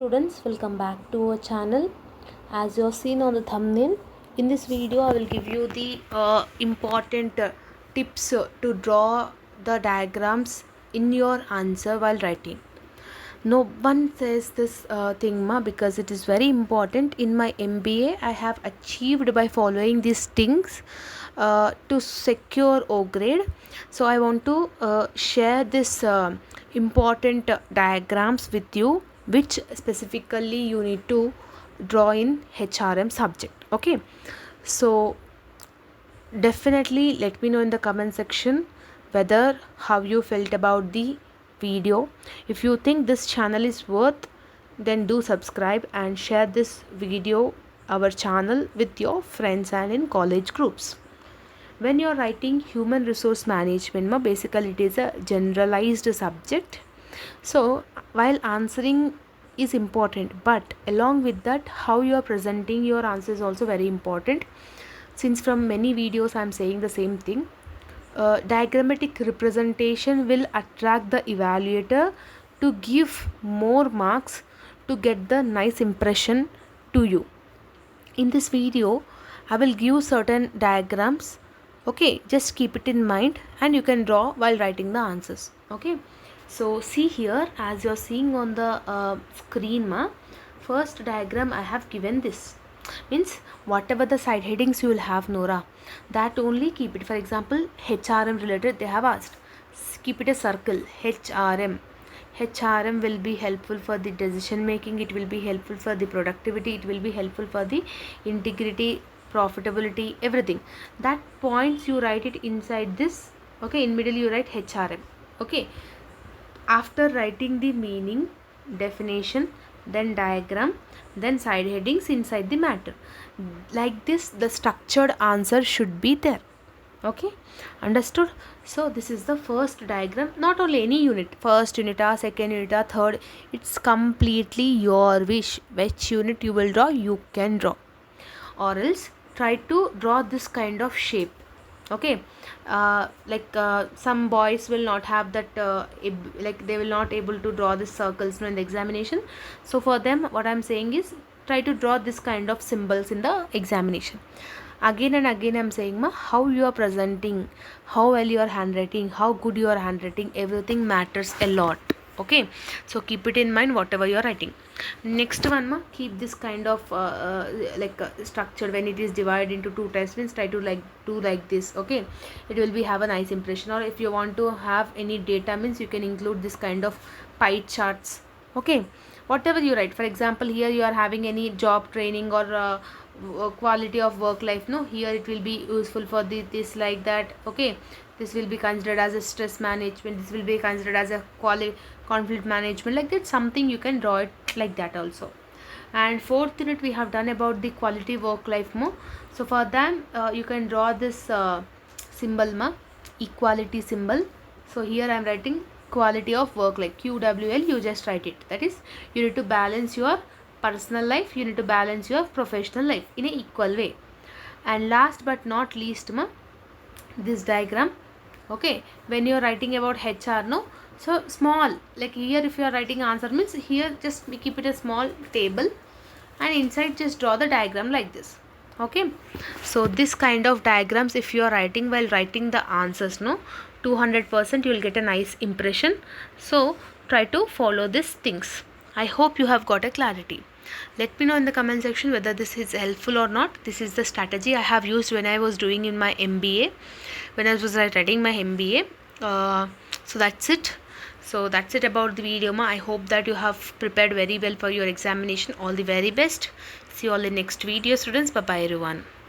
Students, welcome back to our channel. As you have seen on the thumbnail, in this video I will give you the important tips to draw the diagrams in your answer while writing. No one says this thing because it is very important. In my MBA I have achieved by following these things to secure O grade. So I want to share this important diagrams with you, which specifically you need to draw in HRM subject. Okay, so definitely let me know in the comment section whether how you felt about the video. If you think this channel is worth, then do subscribe and share this video, our channel, with your friends and in college groups. When you're writing human resource management, basically it is a generalized subject. So while answering is important, but along with that how you are presenting your answer is also very important. Since from many videos I am saying the same thing, diagrammatic representation will attract the evaluator to give more marks to get the nice impression to you. In this video I will give certain diagrams. Okay, just keep it in mind and you can draw while writing the answers. Okay, so see here, as you're seeing on the screen, first diagram I have given this. Means whatever the side headings you will have, Nora, that only keep it. For example, HRM related they have asked, keep it a circle. HRM will be helpful for the decision making, it will be helpful for the productivity, it will be helpful for the integrity, profitability, everything. That points you write it inside this. Okay, in middle you write HRM. Okay, after writing the meaning, definition, then diagram, then side headings inside the matter. Like this the structured answer should be there. Okay, understood? So this is the first diagram. Not only any unit, first unit or second unit or third, it's completely your wish. Which unit you will draw, you can draw, or else try to draw this kind of shape. Okay, some boys will not have that like they will not able to draw the circles in the examination. So for them what I'm saying is, try to draw this kind of symbols in the examination. Again and again I'm saying, how you are presenting, how well you are handwriting, how good you are handwriting, everything matters a lot. Okay, so keep it in mind whatever you are writing. Next one, keep this kind of structured. When it is divided into two types, means try to do like this. Okay, it will be have a nice impression. Or if you want to have any data, means you can include this kind of pie charts. Okay, whatever you write. For example, here you are having any job training or quality of work life, no, here it will be useful for this like that. Okay, this will be considered as a stress management, this will be considered as a conflict management, like that. Something you can draw it like that also. And fourth unit we have done about the quality work life more. So for them you can draw this symbol, equality symbol. So here I am writing quality of work, like QWL, you just write it. That is, you need to balance your personal life, you need to balance your professional life in an equal way. And last but not least, this diagram. Okay, when you are writing about HR, no, so small, like here if you are writing answer, means here just keep it a small table and inside just draw the diagram like this. Okay, so this kind of diagrams if you are writing while writing the answers, no, 200% you will get a nice impression. So try to follow these things. I hope you have got a clarity. Let me know in the comment section whether this is helpful or not. This is the strategy I have used when I was doing in my MBA, when I was writing my MBA. So that's it. So that's it about the video, I hope that you have prepared very well for your examination. All the very best. See you all in next video, students. Bye bye everyone.